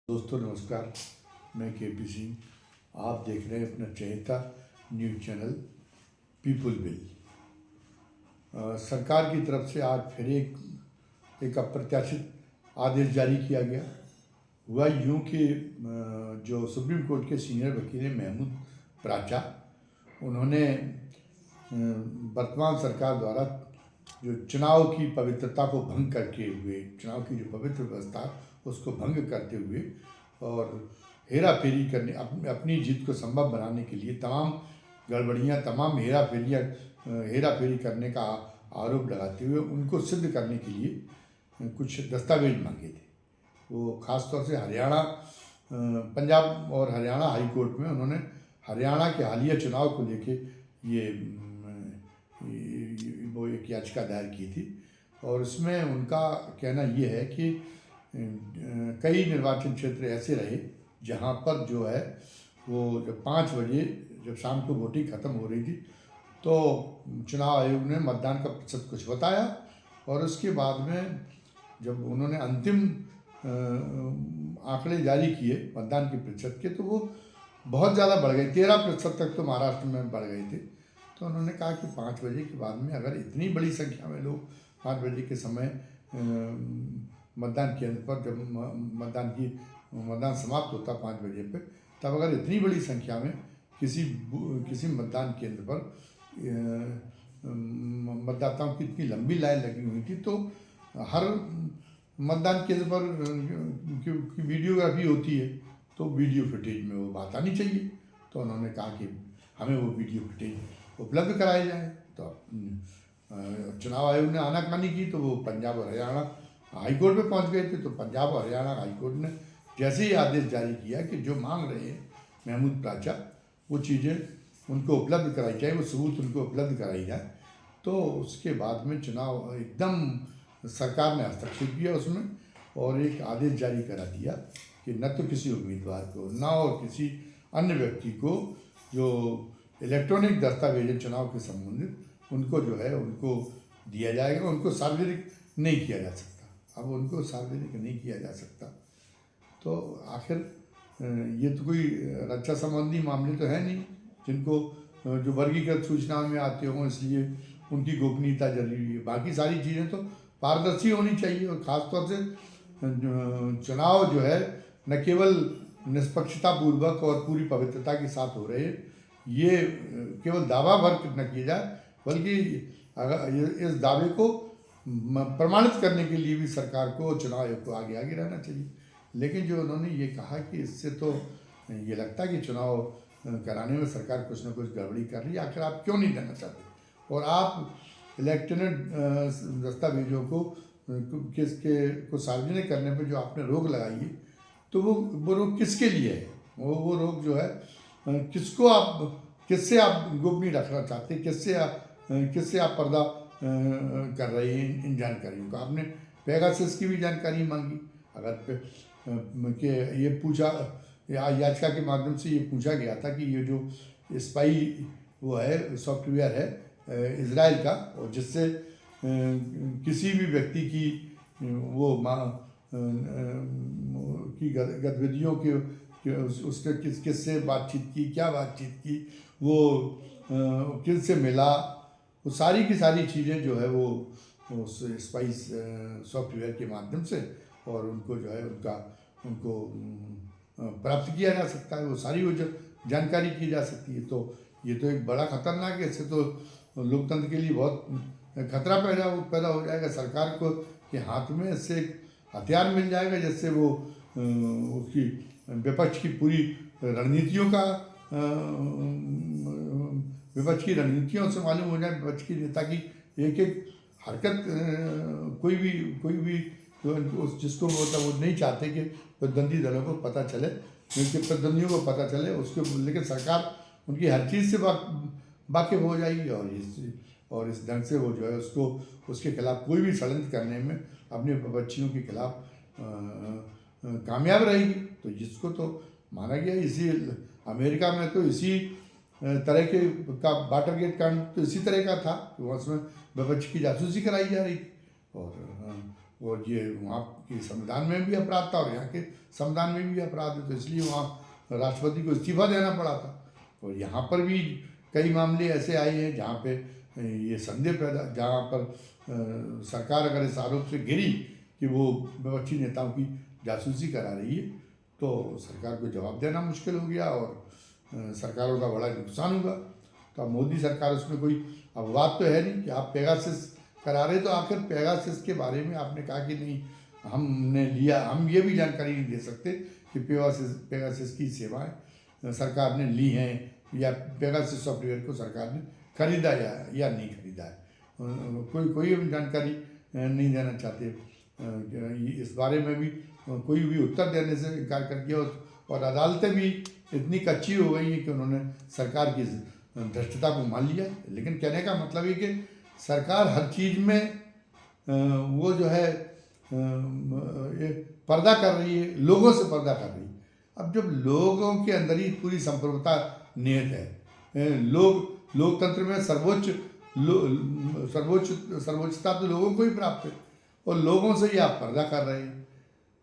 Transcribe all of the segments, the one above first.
दोस्तों नमस्कार, मैं केपी सिंह। आप देख रहे हैं अपना चहेता न्यूज़ चैनल पीपुल बिल। सरकार की तरफ से आज फिर एक अप्रत्याशित आदेश जारी किया गया। हुआ यूँ कि जो सुप्रीम कोर्ट के सीनियर वकील हैं महमूद प्राचा, उन्होंने वर्तमान सरकार द्वारा जो चुनाव की पवित्रता को भंग करके हुए, चुनाव की जो पवित्र व्यवस्था उसको भंग करते हुए और हेरा फेरी करने अपनी जीत को संभव बनाने के लिए तमाम गड़बड़ियाँ, तमाम हेरा फेरी करने का आरोप लगाते हुए उनको सिद्ध करने के लिए कुछ दस्तावेज मांगे थे। वो ख़ास तौर से हरियाणा, पंजाब और हरियाणा हाई कोर्ट में उन्होंने हरियाणा के हालिया चुनाव को लेके वो एक याचिका दायर की थी। और उसमें उनका कहना ये है कि कई निर्वाचन क्षेत्र ऐसे रहे जहाँ पर जो है वो जब 5 बजे जब शाम को वोटिंग ख़त्म हो रही थी तो चुनाव आयोग ने मतदान का प्रतिशत कुछ बताया और उसके बाद में जब उन्होंने अंतिम आंकड़े जारी किए मतदान के प्रतिशत के, तो वो बहुत ज़्यादा बढ़ गए, 13% तक तो महाराष्ट्र में बढ़ गए थे। तो उन्होंने कहा कि 5 बजे के बाद में अगर इतनी बड़ी संख्या में लोग 5 बजे के समय मतदान केंद्र पर जब मतदान समाप्त होता 5 बजे पे, तब अगर इतनी बड़ी संख्या में किसी मतदान केंद्र पर मतदाताओं की इतनी लंबी लाइन लगी हुई थी, तो हर मतदान केंद्र पर वीडियोग्राफी होती है, तो वीडियो फुटेज में वो बात आनी चाहिए। तो उन्होंने कहा कि हमें वो वीडियो फुटेज उपलब्ध कराए जाए। तो चुनाव आयोग ने आनाकानी की, तो वो पंजाब और हरियाणा हाई कोर्ट में पहुंच गए थे। तो पंजाब और हरियाणा हाई कोर्ट ने जैसे ही आदेश जारी किया कि जो मांग रहे हैं महमूद प्राचा, वो चीज़ें उनको उपलब्ध कराई जाए, वो सबूत उनको उपलब्ध कराई जाए, तो उसके बाद में चुनाव एकदम सरकार ने हस्तक्षेप किया उसमें और एक आदेश जारी करा दिया कि न तो किसी उम्मीदवार को, न और किसी अन्य व्यक्ति को जो इलेक्ट्रॉनिक दस्तावेज चुनाव के संबंधित उनको जो है उनको दिया जाएगा, उनको सार्वजनिक नहीं किया जा सकता। अब उनको सार्वजनिक नहीं किया जा सकता, तो आखिर ये तो कोई रक्षा संबंधी मामले तो है नहीं जिनको जो वर्गीकृत सूचनाओं में आते हों, इसलिए उनकी गोपनीयता जरूरी है। बाकी सारी चीज़ें तो पारदर्शी होनी चाहिए और ख़ासतौर से चुनाव जो है न केवल निष्पक्षता पूर्वक और पूरी पवित्रता के साथ हो रहे, ये केवल दावा भर न किया जाए, बल्कि अगर इस दावे को प्रमाणित करने के लिए भी सरकार को, चुनाव आयोग को आगे रहना चाहिए। लेकिन जो उन्होंने ये कहा कि इससे तो ये लगता है कि चुनाव कराने में सरकार कुछ ना कुछ गड़बड़ी कर रही है, आखिर आप क्यों नहीं देना चाहते? और आप इलेक्ट्रॉनिक दस्तावेजों को सार्वजनिक करने पर जो आपने रोक लगाई है, तो वो रोक किसके लिए है? वो रोक जो है किससे आप गोपनीय रखना चाहते हैं, किससे आप पर्दा कर रहे हैं इन जानकारियों का? आपने पेगासस की भी जानकारी मांगी, अगर कि ये पूछा, याचिका के माध्यम से ये पूछा गया था कि ये जो स्पाई वो है सॉफ्टवेयर है इजराइल का, और जिससे किसी भी व्यक्ति की वो की गतिविधियों के उसने किससे बातचीत की, क्या बातचीत की, वो किससे मिला, वो सारी की सारी चीज़ें जो है वो उस स्पाइस सॉफ्टवेयर के माध्यम से और उनको जो है उनको प्राप्त किया जा सकता है। वो सारी वो जो जानकारी की जा सकती है। तो ये तो एक बड़ा खतरनाक है, इससे तो लोकतंत्र के लिए बहुत खतरा पैदा हो जाएगा। सरकार को के हाथ में इससे एक हथियार मिल जाएगा, जिससे वो उसकी विपक्ष की पूरी रणनीतियों का विपक्ष की रणनीतियों से मालूम हो जाए, विपक्ष की नेता की एक हरकत, कोई भी जिसको मतलब वो नहीं चाहते कि प्रतिद्वंदी दलों को पता चले, उनके प्रतिद्वंदियों को पता चले उसके, लेकिन सरकार उनकी हर चीज़ से वाकिफ हो जाएगी और इस ढंग से वो जो है उसके खिलाफ कोई भी षड्यंत्र करने में अपने विपक्षियों के खिलाफ कामयाब रहेगी। तो जिसको तो माना गया, इसी अमेरिका में तो इसी तरह के का वाटरगेट कांड तो इसी तरह का था कि उसमें विपक्ष की जासूसी कराई जा रही थी और और ये वहाँ के संविधान में भी अपराध था और यहाँ के संविधान में भी अपराध है, तो इसलिए वहाँ राष्ट्रपति को इस्तीफा देना पड़ा था। और यहाँ पर भी कई मामले ऐसे आए हैं जहाँ पे ये संदेह पैदा, जहाँ पर सरकार अगर इस आरोप से घिरी कि वो विपक्षी नेताओं की जासूसी करा रही है, तो सरकार को जवाब देना मुश्किल हो गया और सरकारों का बड़ा नुकसान होगा। तो अब मोदी सरकार उसमें कोई अपवाद तो है नहीं कि आप पेगासस करा रहे, तो आखिर पेगासस के बारे में आपने कहा कि नहीं हमने लिया, हम ये भी जानकारी नहीं दे सकते कि पेगासस की सेवाएं सरकार ने ली हैं या पेगासस सॉफ्टवेयर को सरकार ने खरीदा या नहीं खरीदा है। कोई भी जानकारी नहीं देना चाहते। इस बारे में भी कोई भी उत्तर देने से इनकार कर दिया और अदालतें भी इतनी कच्ची हो गई हैं कि उन्होंने सरकार की धृष्टता को मान लिया। लेकिन कहने का मतलब है कि सरकार हर चीज़ में वो जो है ये पर्दा कर रही है, लोगों से पर्दा कर रही है। अब जब लोगों के अंदर ही पूरी संप्रभुता निहित है, लोकतंत्र में सर्वोच्चता तो लोगों को ही प्राप्त है और लोगों से ही आप पर्दा कर रहे हैं,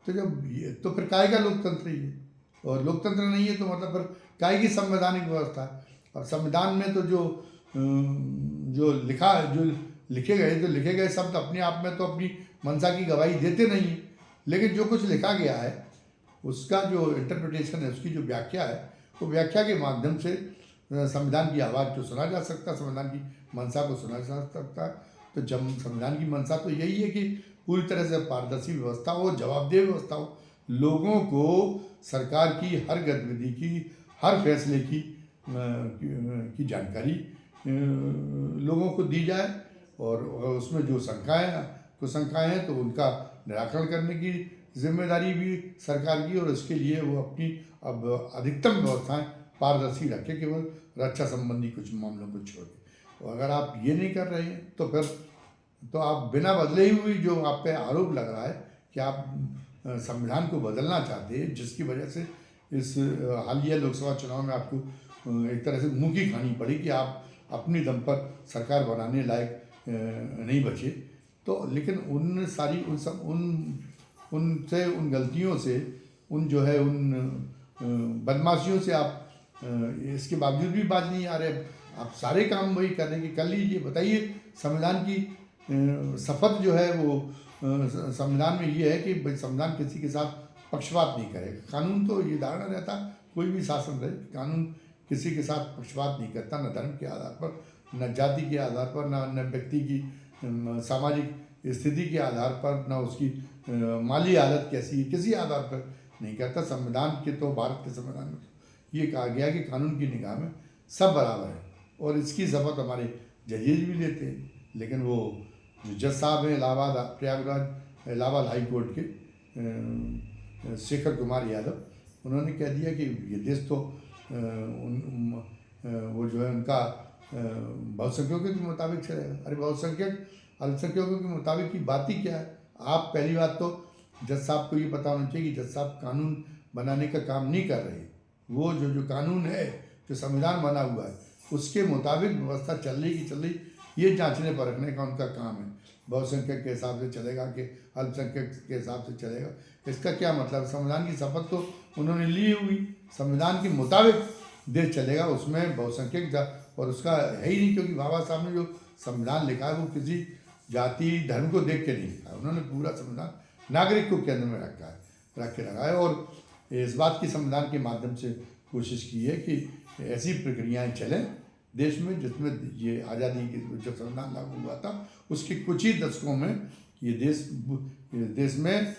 तो जब ये तो फिर काहे का लोकतंत्र ही है। और लोकतंत्र नहीं है तो मतलब फिर काहे की संवैधानिक व्यवस्था है। और संविधान में तो जो लिखे गए शब्द अपने आप में तो अपनी मंशा की गवाही देते नहीं, लेकिन जो कुछ लिखा गया है उसका जो इंटरप्रिटेशन है, उसकी जो व्याख्या है, वो व्याख्या के माध्यम से संविधान की आवाज़ जो सुना जा सकता, संविधान की मंशा को सुना जा सकता। तो जब संविधान की मंशा तो यही है कि पूरी तरह से पारदर्शी व्यवस्था हो, जवाबदेह व्यवस्था हो, लोगों को सरकार की हर गतिविधि की, हर फैसले की जानकारी लोगों को दी जाए और उसमें जो शंकाएं हैं तो उनका निराकरण करने की जिम्मेदारी भी सरकार की, और इसके लिए वो अपनी अब अधिकतम व्यवस्थाएं पारदर्शी रखे, केवल रक्षा संबंधी कुछ मामलों को छोड़ के। और अगर आप ये नहीं कर रहे हैं तो फिर तो आप बिना बदले हुई, जो आप पे आरोप लग रहा है कि आप संविधान को बदलना चाहते हैं, जिसकी वजह से इस हालिया लोकसभा चुनाव में आपको एक तरह से मुँह की खानी पड़ी कि आप अपनी दम पर सरकार बनाने लायक नहीं बचे। तो लेकिन उन गलतियों से, उन बदमाशियों से आप इसके बावजूद भी बाज नहीं आ रहे। आप सारे काम वही कर रहे हैं कि कर लीजिए, बताइए। संविधान की शपथ जो है वो संविधान में ये है कि भाई संविधान किसी के साथ पक्षपात नहीं करेगा। कानून तो ये धारणा रहता, कोई भी शासन रहे, कानून किसी के साथ पक्षपात नहीं करता, न धर्म के आधार पर, न जाति के आधार पर, न व्यक्ति की सामाजिक स्थिति के आधार पर, न उसकी माली हालत कैसी है, किसी आधार पर नहीं करता। संविधान के तो, भारत के संविधान में ये कहा गया कि कानून की निगाह में सब बराबर है, और इसकी शपथ हमारे जजेज भी लेते हैं। लेकिन वो जो जज साहब हैं इलाहाबाद हाई कोर्ट के शेखर कुमार यादव, उन्होंने कह दिया कि ये देश तो वो जो है उनका बहुसंख्यकों के मुताबिक चलेगा। अरे बहुसंख्यक अल्पसंख्यकों के मुताबिक की बात ही क्या है। आप पहली बात तो जज साहब को ये पता होना चाहिए कि जज साहब कानून बनाने का काम नहीं कर रहे। वो जो कानून है, जो संविधान बना हुआ है, उसके मुताबिक व्यवस्था चल रही, ये जांचने परखने का उनका काम है। बहुसंख्यक के हिसाब से चलेगा कि अल्पसंख्यक के हिसाब से चलेगा, इसका क्या मतलब। संविधान की शपथ तो उन्होंने ली हुई, संविधान के मुताबिक देश चलेगा, उसमें बहुसंख्यक और उसका है ही नहीं, क्योंकि बाबा साहब ने जो संविधान लिखा है वो किसी जाति धर्म को देख के नहीं लिखा है। उन्होंने पूरा संविधान नागरिक को केंद्र में रख के रखा है, और इस बात की संविधान के माध्यम से कोशिश की है कि ऐसी प्रक्रियाएं चलें देश में जिसमें ये आज़ादी की जब संविधान लागू हुआ था उसके कुछ ही दशकों में ये देश में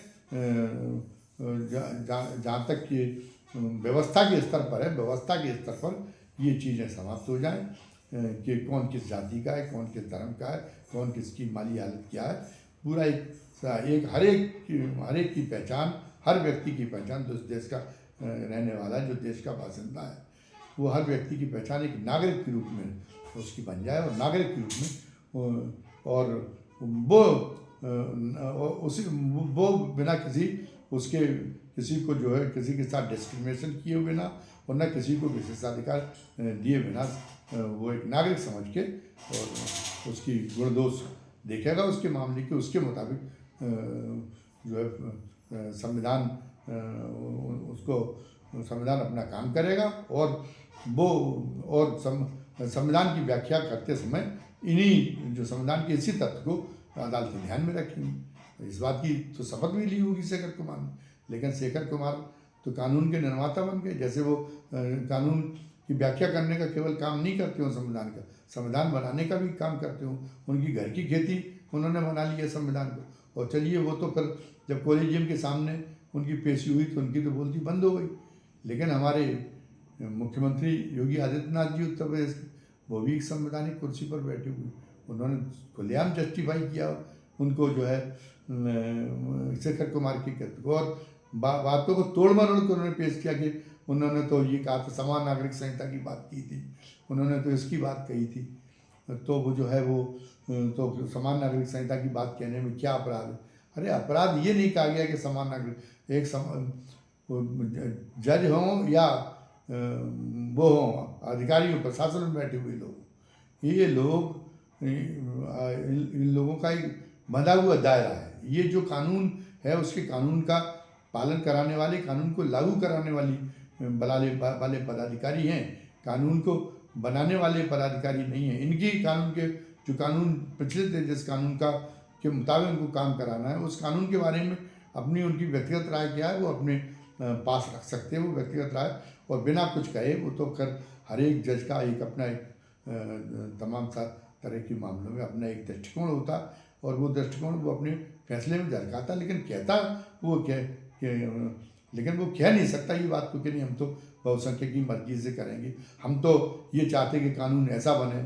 जहाँ तक कि व्यवस्था के स्तर पर ये चीज़ें समाप्त हो जाएं कि कौन किस जाति का है, कौन किस धर्म का है, कौन किसकी माली हालत क्या है। पूरा एक हर एक की पहचान, हर व्यक्ति की पहचान, जो देश का रहने वाला है, जो देश का बासिंदा है, वो हर व्यक्ति की पहचान एक नागरिक के रूप में उसकी बन जाए, और नागरिक के रूप में और वो बिना किसी को जो है किसी के साथ डिस्क्रिमिनेशन किए बिना और न किसी को विशेषाधिकार दिए बिना वो एक नागरिक समझ के और उसकी गुण दोष देखेगा, उसके मामले के उसके मुताबिक जो है संविधान उसको संविधान अपना काम करेगा और वो और संविधान की व्याख्या करते समय इन्हीं जो संविधान के इसी तत्व को अदालतें ध्यान में रखेंगी। इस बात की तो शपथ भी ली होगी शेखर कुमार ने, लेकिन शेखर कुमार तो कानून के निर्माता बन गए। जैसे वो कानून की व्याख्या करने का केवल काम नहीं करते हो संविधान का, संविधान बनाने का भी काम करते हो। उनकी घर की खेती उन्होंने बना ली है संविधान को। और चलिए वो तो फिर जब कॉलेजियम के सामने उनकी पेशी हुई तो उनकी तो बोलती बंद हो गई। लेकिन हमारे मुख्यमंत्री योगी आदित्यनाथ जी उत्तर प्रदेश के, वो भी एक संवैधानिक कुर्सी पर बैठे हुए, उन्होंने खुलेआम जस्टिफाई किया उनको जो है शेखर कुमार की कृत्य को, और बातों को तोड़ मरोड़ कर उन्होंने पेश किया कि उन्होंने तो ये कहा था समान नागरिक संहिता की बात की थी, उन्होंने तो इसकी बात कही थी, तो वो जो है वो तो समान नागरिक संहिता की बात कहने में क्या अपराध है। अरे अपराध ये नहीं कहा गया कि समान नागरिक एक जज हों या वो हों अधिकारी हो, प्रशासन में बैठे हुए लोग, ये लोग इन लोगों का एक बंधा हुआ दायरा है। ये जो कानून है उसके कानून का पालन कराने वाले, कानून को लागू कराने वाले पदाधिकारी हैं, कानून को बनाने वाले पदाधिकारी नहीं हैं। इनकी कानून के जो कानून प्रचलित है, जिस कानून का के मुताबिक उनको काम कराना है, उस कानून के बारे में अपनी उनकी व्यक्तिगत राय क्या है वो अपने पास रख सकते हैं, वो व्यक्तिगत राय, और बिना कुछ कहे वो तो कर हर एक जज का एक अपना एक तमाम तरह के मामलों में अपना एक दृष्टिकोण होता है, और वो दृष्टिकोण वो अपने फैसले में झलकाता, लेकिन कहता वो लेकिन वो कह नहीं सकता ये बात को कि नहीं हम तो बहुसंख्यक की मर्जी से करेंगे, हम तो ये चाहते कि कानून ऐसा बने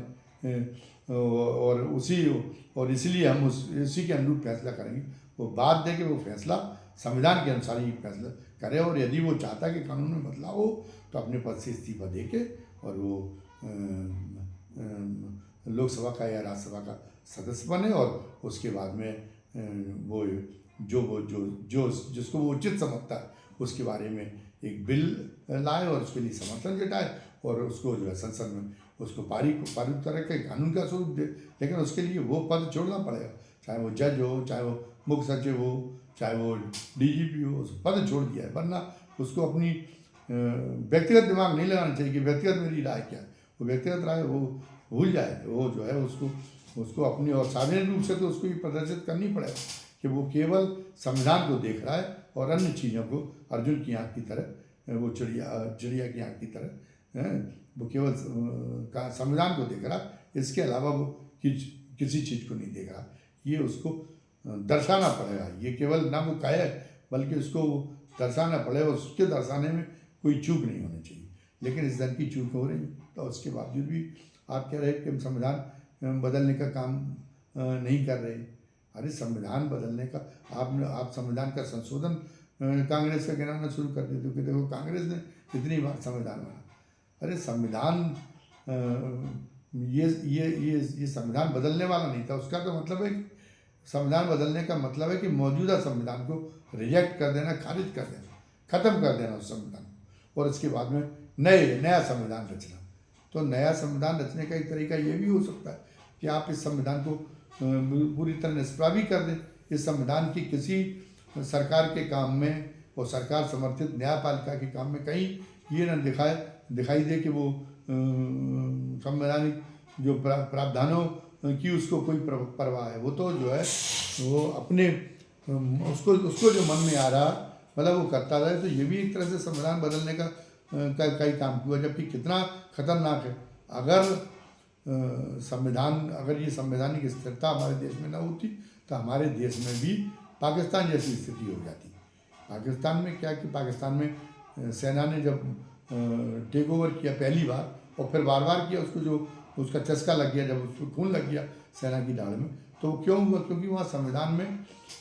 और इसलिए हम इसी के अनुरूप फैसला करेंगे। वो बात दे कि वो फैसला संविधान के अनुसार ही फैसला करे, और यदि वो चाहता कि कानून में बदलाव हो तो अपने पद से इस्तीफा दे के और वो लोकसभा का या राज्यसभा का सदस्य बने, और उसके बाद में वो जिसको वो उचित समझता है उसके बारे में एक बिल लाए और उसके लिए समर्थन जुटाए, और उसको जो है संसद में उसको पारित तरह के कानून का स्वरूप दे। लेकिन उसके लिए वो पद छोड़ना पड़ेगा, चाहे वो जज हो, चाहे वो मुख्य सचिव हो, चाहे वो डीजीपी हो, उस पद छोड़ दिया है। वरना उसको अपनी व्यक्तिगत दिमाग नहीं लगाना चाहिए कि व्यक्तिगत मेरी राय क्या है, वो व्यक्तिगत राय वो भूल जाए। वो जो है उसको अपनी और सार्वजनिक रूप से तो उसको ये प्रदर्शित करनी पड़ेगा कि वो केवल संविधान को देख रहा है और अन्य चीज़ों को अर्जुन की आँख की तरह, वो चिड़िया की आँख की तरह वो केवल संविधान को देख रहा, इसके अलावा वो किसी चीज़ को नहीं देख रहा। ये उसको दर्शाना पड़ेगा, ये केवल ना वो कहे बल्कि उसको दर्शाना पड़ेगा, उसके दर्शाने में कोई चूक नहीं होनी चाहिए। लेकिन इस ढंग की चूक हो रही, तो उसके बावजूद भी आप कह रहे हैं कि हम संविधान बदलने का काम नहीं कर रहे। अरे संविधान बदलने का आप संविधान का संशोधन कांग्रेस का गिनाना शुरू कर देते हो कि देखो कांग्रेस ने इतनी बार संविधान बना। अरे संविधान ये संविधान बदलने वाला नहीं था। उसका तो मतलब है कि संविधान बदलने का मतलब है कि मौजूदा संविधान को रिजेक्ट कर देना, खारिज कर देना, खत्म कर देना उस संविधान को, और इसके बाद में नया संविधान रचना। तो नया संविधान रचने का एक तरीका ये भी हो सकता है कि आप इस संविधान को पूरी तरह निष्प्रभावी कर दें। इस संविधान की किसी सरकार के काम में और सरकार समर्थित न्यायपालिका के काम में कहीं ये न दिखाई दे कि वो संवैधानिक जो प्रावधानों की उसको कोई परवाह है। वो तो जो है वो अपने उसको जो मन में आ रहा मतलब वो करता रहे। तो ये भी एक तरह से संविधान बदलने का ही काम हुआ, जबकि कितना खतरनाक है। अगर अगर ये संवैधानिक स्थिरता हमारे देश में न होती तो हमारे देश में भी पाकिस्तान जैसी स्थिति हो जाती। पाकिस्तान में क्या कि पाकिस्तान में सेना ने जब टेक ओवर किया पहली बार और फिर बार बार किया, उसको जो उसका चस्का लग गया, जब उसको खून लग गया सेना की दाढ़ में, तो क्यों हुआ? क्योंकि वहाँ संविधान में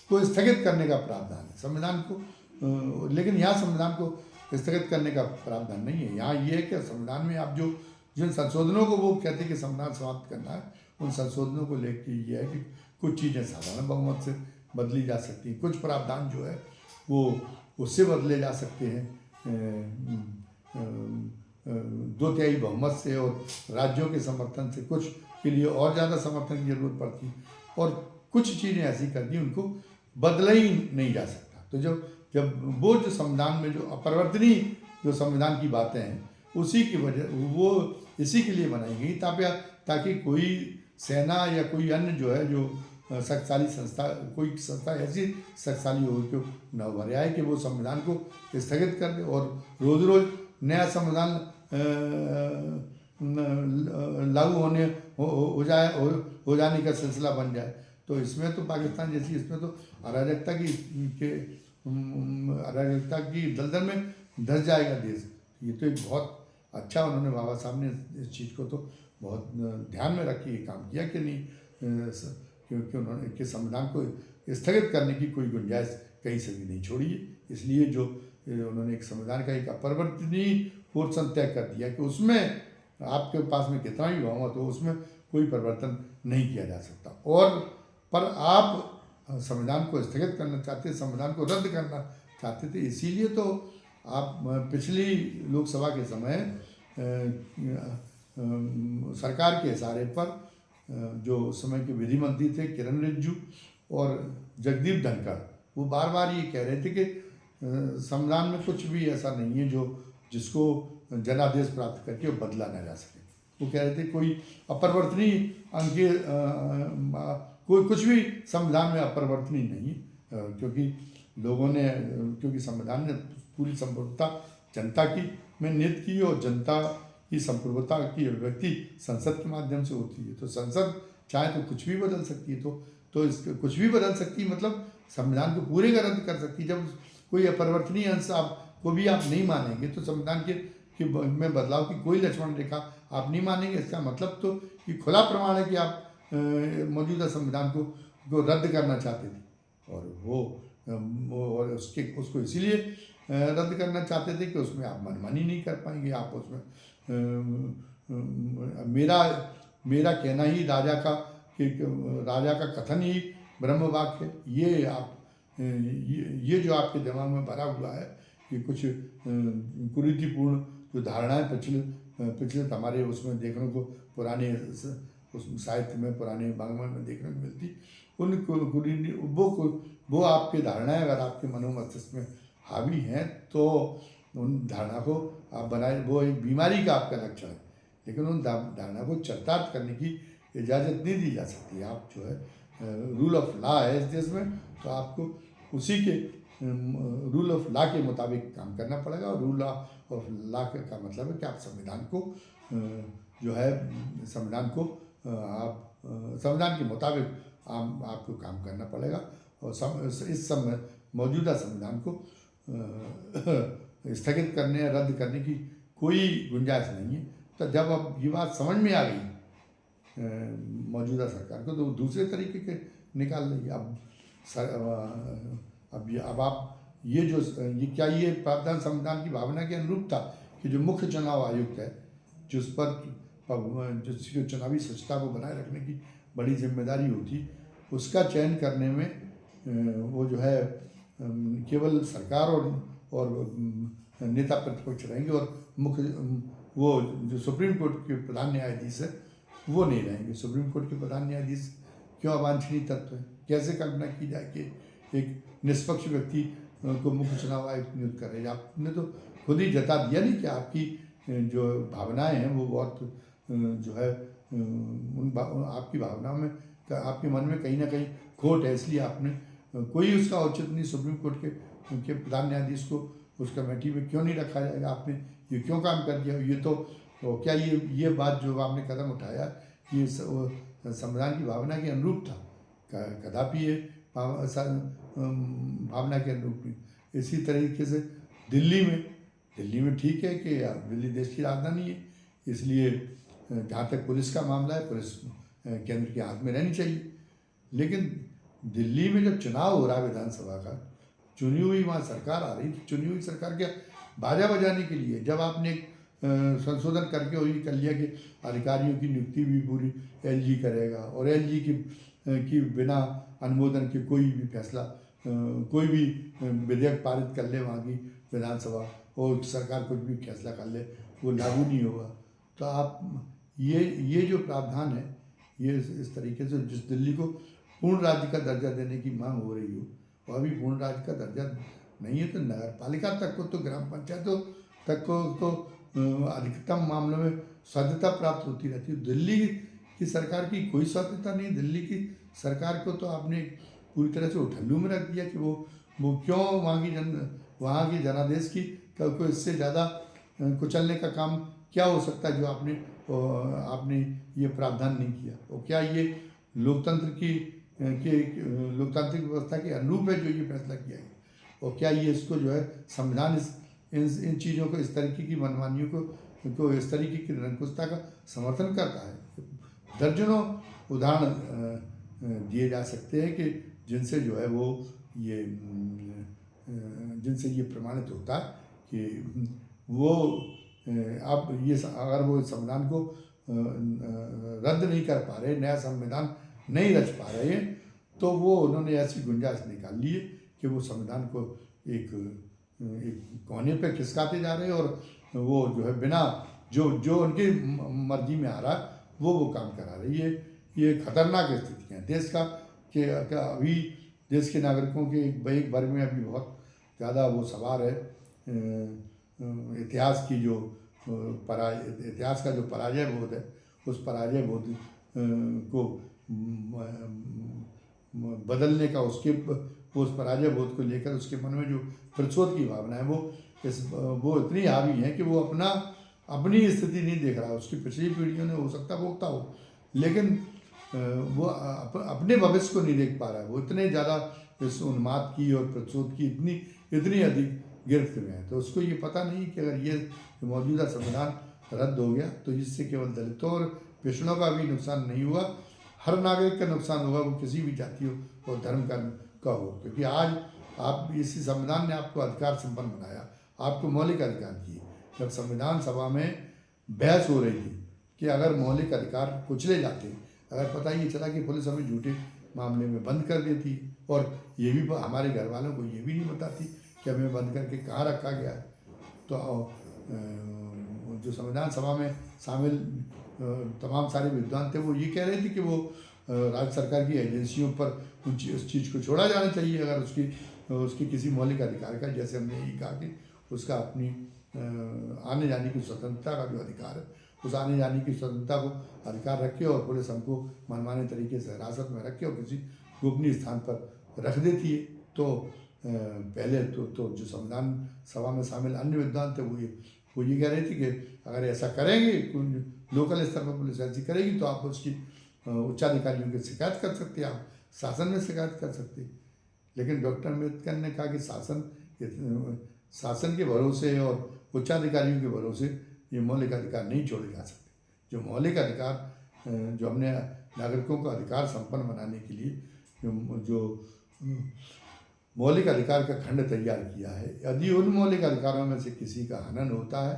को स्थगित करने का प्रावधान है संविधान को, लेकिन यहाँ संविधान को स्थगित करने का प्रावधान नहीं है। यहाँ ये है कि संविधान में आप जिन संशोधनों को वो कहते हैं कि संविधान समाप्त करना है, उन संशोधनों को लेकर ये है कि कुछ चीज़ें साधारण बहुमत से बदली जा सकती हैं, कुछ प्रावधान जो है वो उससे बदले जा सकते हैं 2/3 बहुमत से, और राज्यों के समर्थन से कुछ के लिए और ज़्यादा समर्थन की जरूरत पड़ती, और कुछ चीज़ें ऐसी कर दी उनको बदला ही नहीं जा सकता। तो जब जब वो जो संविधान में जो अपरिवर्तनीय जो संविधान की बातें हैं, उसी की वजह वो इसी के लिए बनाई गई ताकि कोई सेना या कोई अन्य जो है जो शक्तिशाली संस्था, कोई संस्था ऐसी शक्तिशाली हो जो न उभर आए कि वो संविधान को स्थगित कर दे और रोज रोज नया संविधान लागू हो जाने का सिलसिला बन जाए। तो इसमें तो पाकिस्तान जैसी इसमें तो अराजकता की दलदल में धंस जाएगा देश। ये तो एक बहुत अच्छा उन्होंने बाबा साहब ने इस चीज़ को तो बहुत ध्यान में रख के काम किया कि नहीं, क्योंकि उन्होंने कि संविधान को स्थगित करने की कोई गुंजाइश कहीं से भी नहीं छोड़ी है। इसलिए जो उन्होंने एक संविधान का एक अपरिवर्तनीय पोर्शन तय कर दिया कि उसमें आपके पास में कितना भी बहुमत हो उसमें कोई परिवर्तन नहीं किया जा सकता। और पर आप संविधान को स्थगित करना चाहते, संविधान को रद्द करना चाहते थे, इसीलिए तो आप पिछली लोकसभा के समय सरकार के इशारे पर जो उस समय के विधि मंत्री थे किरण रिजिजू और जगदीप धनखड़, वो बार बार ये कह रहे थे कि संविधान में कुछ भी ऐसा नहीं है जो जिसको जनादेश प्राप्त करके वो बदला ना जा सके। वो कह रहे थे कोई अपरिवर्तनीय कोई कुछ भी संविधान में अपरिवर्तनीय नहीं है, क्योंकि संविधान ने पूरी संप्रभुता जनता की में निहित की और जनता की संप्रभुता की अभिव्यक्ति संसद के माध्यम से होती है। तो संसद चाहे तो कुछ भी बदल सकती है, तो इसके कुछ भी बदल सकती है मतलब संविधान को पूरे का रद्द कर सकती है। जब कोई अपरिवर्तनीय अंश को भी आप नहीं मानेंगे तो संविधान के में बदलाव की कोई लक्ष्मण रेखा आप नहीं मानेंगे, इसका मतलब तो ये खुला प्रमाण है कि आप मौजूदा संविधान को रद्द करना चाहते थे। और उसको इसीलिए रद्द करना चाहते थे कि उसमें आप मनमानी नहीं कर पाएंगे। आप उसमें मेरा कहना ही राजा का कथन ही ब्रह्म वाक्य है। ये जो आपके दिमाग में भरा हुआ है कि कुछ कुरीतिपूर्ण जो धारणाएं प्रचलित हमारे उसमें देखने को पुराने उस साहित्य में पुराने वाङ्मय में देखने को मिलती, वो आपके धारणाएं अगर आपके मनोमस्तिष्क में हावी हैं तो उन धारणा को आप बनाए, वो एक बीमारी का आपका लक्षण है, लेकिन उन धारणा को चरितार्थ करने की इजाज़त नहीं दी जा सकती। आप जो है रूल ऑफ लॉ है इस देश में, तो आपको उसी के रूल ऑफ लॉ के मुताबिक काम करना पड़ेगा। और रूल ऑफ लॉ का मतलब है कि आप संविधान को जो है संविधान के मुताबिक आपको काम करना पड़ेगा और इस मौजूदा संविधान को स्थगित करने या रद्द करने की कोई गुंजाइश नहीं है। तो जब अब ये बात समझ में आ गई मौजूदा सरकार को, तो दूसरे तरीके के निकाल रही है। अब आप ये प्रावधान संविधान की भावना के अनुरूप था कि जो मुख्य चुनाव आयुक्त है, जिसकी चुनावी स्वच्छता को बनाए रखने की बड़ी जिम्मेदारी होती, उसका चयन करने में वो जो है केवल सरकार और नेता प्रतिपक्ष रहेंगे और मुख्य वो जो सुप्रीम कोर्ट के प्रधान न्यायाधीश है वो नहीं रहेंगे। सुप्रीम कोर्ट के प्रधान न्यायाधीश क्यों अवांछनीय तत्व है? कैसे कल्पना की जाए कि एक निष्पक्ष व्यक्ति को मुख्य चुनाव आयुक्त नियुक्त कर रहे हैं? आपने तो खुद ही जता दिया नहीं कि आपकी जो भावनाएं हैं वो बहुत जो है आपकी भावनाओं में आपके मन में कहीं ना कहीं खोट है, इसलिए आपने कोई उसका औचित्य नहीं सुप्रीम कोर्ट के प्रधान न्यायाधीश को उस कमेटी में क्यों नहीं रखा जाएगा? आपने ये क्यों काम कर दिया? ये तो क्या ये बात जो आपने कदम उठाया ये संविधान की भावना के अनुरूप था? कदापि ये भावना के अनुरूप नहीं। इसी तरीके से दिल्ली में ठीक है कि दिल्ली देश की राजधानी है, इसलिए जहाँ तक पुलिस का मामला है पुलिस केंद्र के हाथ में रहनी चाहिए। लेकिन दिल्ली में जब चुनाव हो रहा है विधानसभा का, चुनी हुई वहाँ सरकार आ रही, चुनी हुई सरकार के बाजा बजाने के लिए जब आपने संशोधन करके वही कर लिया कि अधिकारियों की नियुक्ति भी पूरी एलजी करेगा और एलजी की बिना अनुमोदन के कोई भी फैसला कोई भी विधेयक पारित कर ले वहाँ की विधानसभा और सरकार कुछ भी फैसला कर ले वो लागू नहीं होगा। तो आप ये जो प्रावधान है ये इस तरीके से जिस दिल्ली को पूर्ण राज्य का दर्जा देने की मांग हो रही हो, वह भी पूर्ण राज्य का दर्जा नहीं है, तो नगर पालिका तक को, तो ग्राम पंचायतों तक को तो अधिकतम मामलों में स्वायत्तता प्राप्त होती रहती है। दिल्ली की सरकार की कोई स्वायत्तता नहीं। दिल्ली की सरकार को तो आपने पूरी तरह से उठल्लू में रख दिया कि वो क्यों वहाँ की जनादेश की को इससे ज़्यादा कुचलने का काम क्या हो सकता है जो आपने ये प्रावधान नहीं किया। और क्या ये लोकतंत्र की लोकतांत्रिक व्यवस्था के अनुरूप है जो ये फैसला किया है? और क्या ये इसको जो है संविधान इन चीज़ों को, इस तरीके की मनमानियों को इस तरीके की निरंकुशता का समर्थन करता है? दर्जनों उदाहरण दिए जा सकते हैं कि जिनसे जो है वो ये जिनसे ये प्रमाणित होता है कि वो अब ये अगर वो संविधान को रद्द नहीं कर पा रहे, नया संविधान नहीं रच पा रहे हैं, तो वो उन्होंने ऐसी गुंजाइश निकाल ली है कि वो संविधान को एक कोने पे खिसकाते जा रहे हैं और वो जो है बिना जो उनकी मर्जी में आ रहा है वो काम करा रही है। ये खतरनाक स्थिति है देश का कि अभी देश के नागरिकों के एक वर्ग में अभी बहुत ज़्यादा वो सवार है इतिहास का जो पराजय बोध है, उस पराजय बोध को बदलने का उस पराजय बोध को लेकर उसके मन में जो प्रतिशोध की भावना है वो इतनी हावी है कि वो अपनी स्थिति नहीं देख रहा। उसकी पिछली पीढ़ियों ने हो सकता भोगता हो, लेकिन वो अपने भविष्य को नहीं देख पा रहा है। वो इतने ज़्यादा इस उन्माद की और प्रतिशोध की इतनी अधिक गिरफ्त में है। तो उसको ये पता नहीं कि अगर ये मौजूदा संविधान रद्द हो गया तो इससे केवल दलितों और पिछड़ों का भी नुकसान नहीं हुआ, हर नागरिक का नुकसान होगा, वो किसी भी जाति और धर्म का हो। क्योंकि आज आप इसी संविधान ने आपको अधिकार संपन्न बनाया, आपको मौलिक अधिकार दिए। जब संविधान सभा में बहस हो रही थी कि अगर मौलिक अधिकार कुचले जाते, अगर पता ही चला कि पुलिस हमें झूठे मामले में बंद कर देती और ये भी हमारे घर वालों को ये भी नहीं बताती कि हमें बंद करके कहाँ रखा गया है, तो जो संविधान सभा में शामिल तमाम सारे विद्वान थे वो ये कह रहे थे कि वो राज्य सरकार की एजेंसियों पर उस चीज़ को छोड़ा जाना चाहिए अगर उसकी किसी मौलिक अधिकार का, जैसे हमने ये कहा कि उसका अपनी आने जाने की स्वतंत्रता का जो अधिकार है, उस आने जाने की स्वतंत्रता को अधिकार रखे और पुलिस हमको मनमाने तरीके से हिरासत में रखे और किसी गोपनीय स्थान पर रख देती है। तो पहले तो जो संविधान सभा में शामिल अन्य विद्वान थे वो ये कह रहे थे कि अगर ऐसा करेंगे, लोकल स्तर पर पुलिस ऐसी करेगी तो आप उसकी उच्चाधिकारियों की शिकायत कर सकते हैं, आप शासन में शिकायत कर सकते हैं। लेकिन डॉक्टर अम्बेडकर ने कहा कि शासन के भरोसे और उच्चाधिकारियों के भरोसे ये मौलिक अधिकार नहीं छोड़े जा सकते। जो मौलिक अधिकार जो हमने नागरिकों को अधिकार संपन्न बनाने के लिए जो मौलिक अधिकार का खंड तैयार किया है, यदि उन मौलिक अधिकारों में से किसी का हनन होता है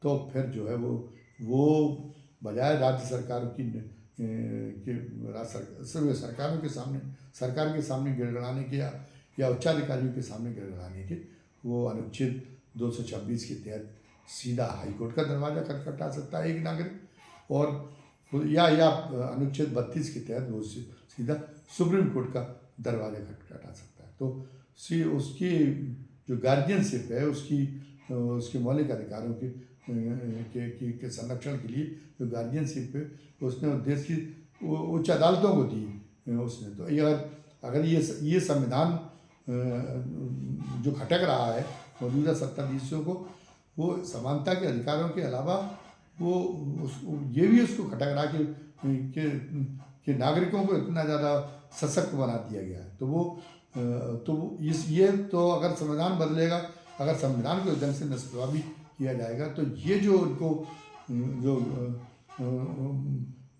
तो फिर जो है वो बजाय राज्य सरकारों सरकारों के सामने सरकार के सामने गिड़गिड़ाने के या उच्चाधिकारियों के सामने गिड़गिड़ाने के वो अनुच्छेद 226 के तहत सीधा हाईकोर्ट का दरवाज़ा खटखटा सकता है एक नागरिक, और या अनुच्छेद 32 के तहत वो सीधा सुप्रीम कोर्ट का दरवाज़ा खटखटा सकता है। तो उसकी जो गार्जियनशिप है उसके मौलिक अधिकारों के संरक्षण के लिए जो गार्जियनशिप है उसने देश की उच्च अदालतों को दी उसने। तो अगर ये संविधान जो खटक रहा है मौजूदा सत्ताधीशों को, वो समानता के अधिकारों के अलावा ये भी उसको खटक रहा कि नागरिकों को इतना ज़्यादा सशक्त बना दिया गया है। तो अगर संविधान बदलेगा, अगर संविधान को इस ढंग से निष्प्रभावी किया जाएगा तो ये जो उनको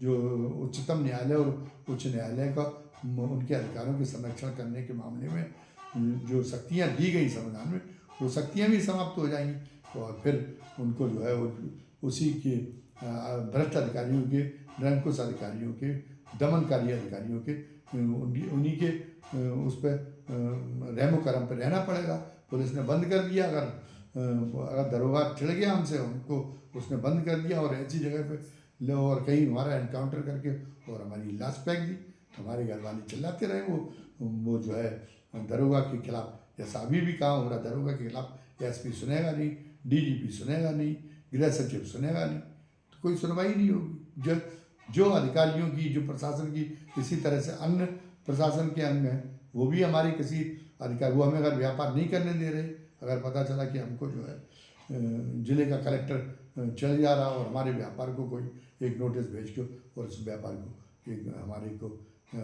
जो उच्चतम न्यायालय और उच्च न्यायालय का उनके अधिकारों के संरक्षण करने के मामले में जो शक्तियाँ दी गई संविधान में, वो शक्तियाँ भी समाप्त हो जाएंगी और फिर उनको जो है उसी के भ्रष्ट अधिकारियों के, निरंकुश अधिकारियों के, दमनकारी अधिकारियों के उन्हीं के उस पर रहमो करम पर रहना पड़ेगा। पुलिस ने बंद कर दिया, अगर दरोगा चिढ़ गया हमसे, उनको उसने बंद कर दिया और ऐसी जगह पे लो और कहीं हमारा एनकाउंटर करके और हमारी लाश फेंक दी, हमारे घर वाले चिल्लाते रहे। वो जो है दरोगा के खिलाफ, जैसा अभी भी काम हो रहा, दरोगा के खिलाफ एसपी सुनेगा नहीं, डीजीपी सुनेगा नहीं, गृह सचिव सुनेगा नहीं, तो कोई सुनवाई नहीं होगी। जो अधिकारियों की, जो प्रशासन की इसी तरह से अन्य प्रशासन के अंग हैं, वो भी हमारे किसी अधिकारी, वो हमें अगर व्यापार नहीं करने दे रहे, अगर पता चला कि हमको जो है जिले का कलेक्टर चल जा रहा और हमारे व्यापार को कोई एक नोटिस भेज के और उस व्यापार को एक हमारे को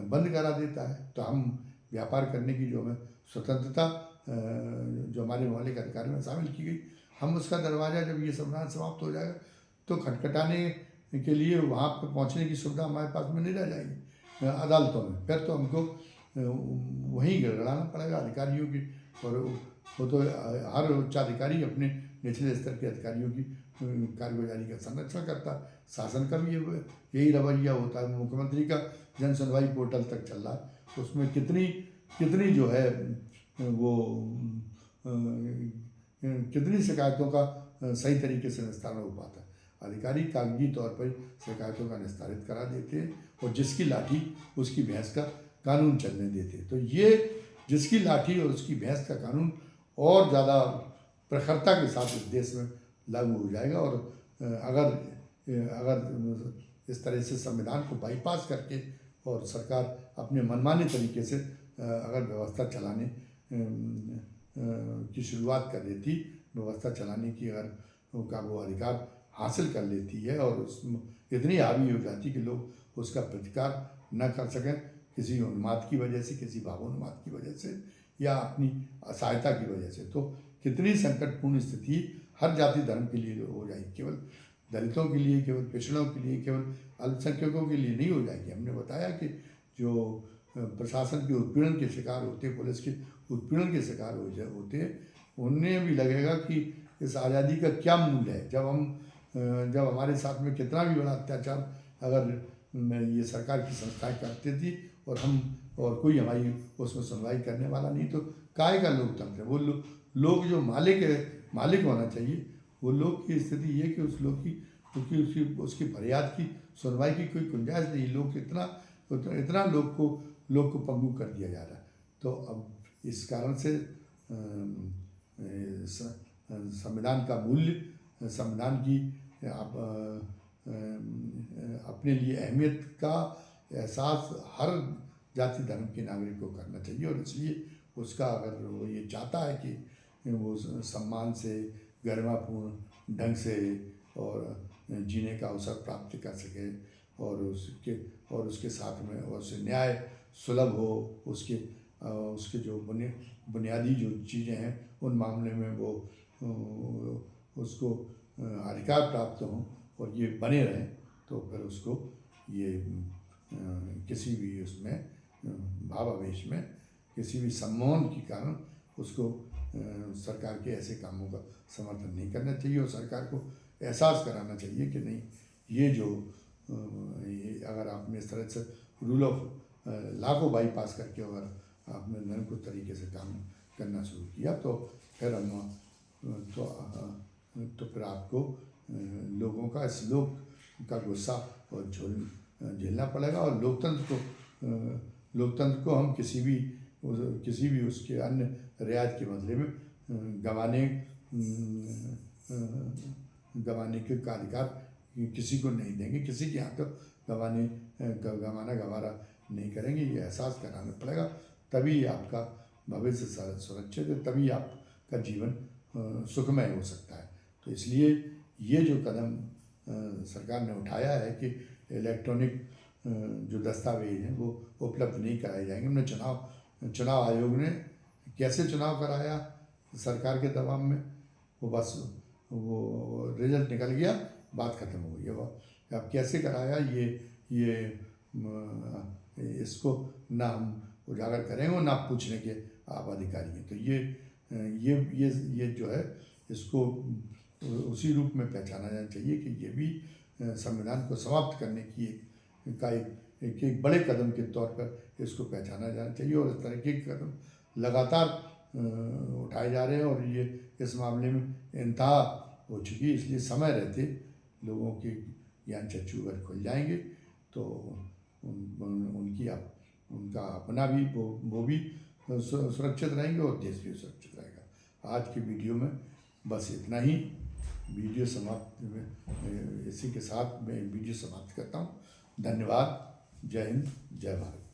बंद करा देता है, तो हम व्यापार करने की जो हमें स्वतंत्रता जो हमारे मौलिक अधिकार में शामिल की गई, हम उसका दरवाज़ा जब ये संविधान समाप्त हो जाएगा तो खटखटाने के लिए वहाँ पर पहुँचने की सुविधा हमारे पास में नहीं रह जाएगी अदालतों में। फिर तो हमको वहीं गड़गड़ाना पड़ेगा अधिकारियों की, और वो तो हर उच्चाधिकारी अपने निचले स्तर के अधिकारियों की कार्यगुजारी का संरक्षण करता है। शासन का भी यही रवैया होता है। मुख्यमंत्री का जन सुनवाई पोर्टल तक चल रहा है, उसमें कितनी जो है वो कितनी शिकायतों का सही तरीके से निस्तारण हो पाता है। अधिकारी कागजी तौर पर शिकायतों का निस्तारित करा देते हैं और जिसकी लाठी उसकी भैंस का कानून चलने देते हैं। तो ये जिसकी लाठी और उसकी भैंस का कानून और ज़्यादा प्रखरता के साथ इस देश में लागू हो जाएगा। और अगर इस तरह से संविधान को बाईपास करके और सरकार अपने मनमाने तरीके से अगर व्यवस्था चलाने की शुरुआत कर देती, व्यवस्था चलाने की अगर उनका वो अधिकार हासिल कर लेती है और उस इतनी हावी हो जाती कि लोग उसका प्रतिकार न कर सकें किसी उन्माद की वजह से, किसी भावोन्माद की वजह से या अपनी असहायता की वजह से, तो कितनी संकटपूर्ण स्थिति हर जाति धर्म के लिए हो जाएगी। केवल दलितों के लिए, केवल पिछड़ों के लिए, केवल अल्पसंख्यकों के लिए नहीं हो जाएगी। हमने बताया कि जो प्रशासन के उत्पीड़न के शिकार होते, पुलिस के उत्पीड़न के शिकार होते, उन्हें भी लगेगा कि इस आज़ादी का क्या मूल्य है। जब हमारे साथ में कितना भी बड़ा अत्याचार अगर ये सरकार की संस्थाएं करती थी और कोई हमारी उसमें सुनवाई करने वाला नहीं, तो काहे का लोकतंत्र है। वो लोग जो मालिक होना चाहिए, वो लोग की स्थिति ये कि उस लोग की उसकी फरियाद की सुनवाई की कोई गुंजाइश नहीं। लोग इतना लोग को पंगु कर दिया जा रहा है। तो अब इस कारण से संविधान का मूल्य, संविधान की अपने लिए अहमियत का एहसास हर जाति धर्म के नागरिक को करना चाहिए। और इसलिए उसका अगर वो ये चाहता है कि वो सम्मान से, गरिमापूर्ण ढंग से और जीने का अवसर प्राप्त कर सके और उसके साथ में उसे न्याय सुलभ हो, उसके जो बुनियादी जो चीज़ें हैं उन मामले में वो उसको अधिकार प्राप्त हों और ये बने रहें, तो फिर उसको ये किसी भी उसमें भावावेश में, किसी भी सम्मोहन के कारण उसको सरकार के ऐसे कामों का समर्थन नहीं करना चाहिए। और सरकार को एहसास कराना चाहिए कि नहीं, ये जो ये अगर आपने इस तरह से रूल ऑफ लॉ को बाईपास करके अगर आपने निरंकुश तरीके से काम करना शुरू किया तो फिर तो फिर आपको लोगों का, इस लोक का गुस्सा और झेलना पड़ेगा। और लोकतंत्र को हम किसी भी उसके अन्य रियायत के बदले में गंवाने के का अधिकार किसी को नहीं देंगे, किसी के यहाँ तो गंवाना गंवारा नहीं करेंगे। ये एहसास कराना पड़ेगा, तभी आपका भविष्य सुरक्षित है, तभी आपका जीवन सुखमय हो सकता है। तो इसलिए ये जो कदम सरकार ने उठाया है कि इलेक्ट्रॉनिक जो दस्तावेज हैं वो उपलब्ध नहीं कराए जाएंगे। हमने चुनाव आयोग ने कैसे चुनाव कराया सरकार के दबाव में, वो बस वो रिजल्ट निकल गया, बात खत्म हो गई। अब कैसे कराया ये इसको ना हम उजागर करेंगे और ना पूछने के आप अधिकारी हैं। तो ये जो है इसको उसी रूप में पहचाना जाना चाहिए कि ये भी संविधान को समाप्त करने की एक बड़े कदम के तौर पर इसको पहचाना जाना चाहिए। और इस तरह के कदम लगातार उठाए जा रहे हैं और ये इस मामले में इंतहा हो चुकी है। इसलिए समय रहते लोगों के ज्ञान चक्षु अगर खुल जाएंगे तो उनका अपना भी वो भी सुरक्षित रहेंगे और देश भी सुरक्षित रहेगा। आज की वीडियो में बस इतना ही। वीडियो इसी के साथ मैं वीडियो समाप्त करता हूँ। धन्यवाद। जय हिंद, जय भारत।